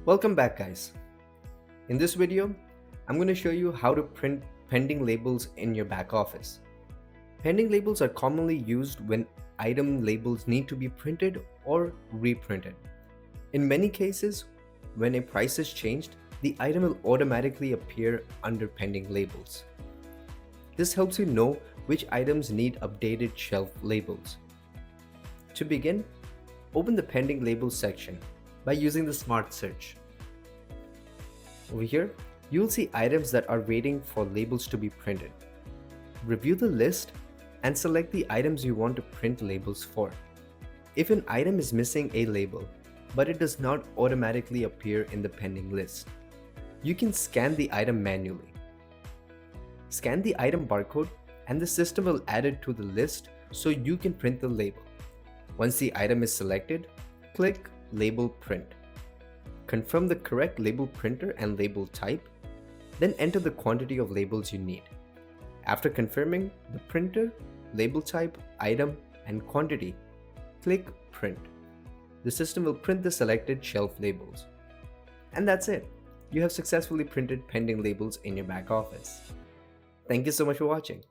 Welcome back, guys. In this video, I'm going to show you how to print pending labels in your back office. Pending labels are commonly used when item labels need to be printed or reprinted. In many cases, when a price is changed, the item will automatically appear under pending labels. This helps you know which items need updated shelf labels. To begin, open the pending labels section by using the Smart Search. Over here, you'll see items that are waiting for labels to be printed. Review the list and select the items you want to print labels for. If an item is missing a label, but it does not automatically appear in the pending list, you can scan the item manually. Scan the item barcode and the system will add it to the list so you can print the label. Once the item is selected, click Label Print. Confirm the correct label printer and label type, then enter the quantity of labels you need. After confirming the printer, label type, item, and quantity, click Print. The system will print the selected shelf labels. And that's it. You have successfully printed pending labels in your back office. Thank you so much for watching.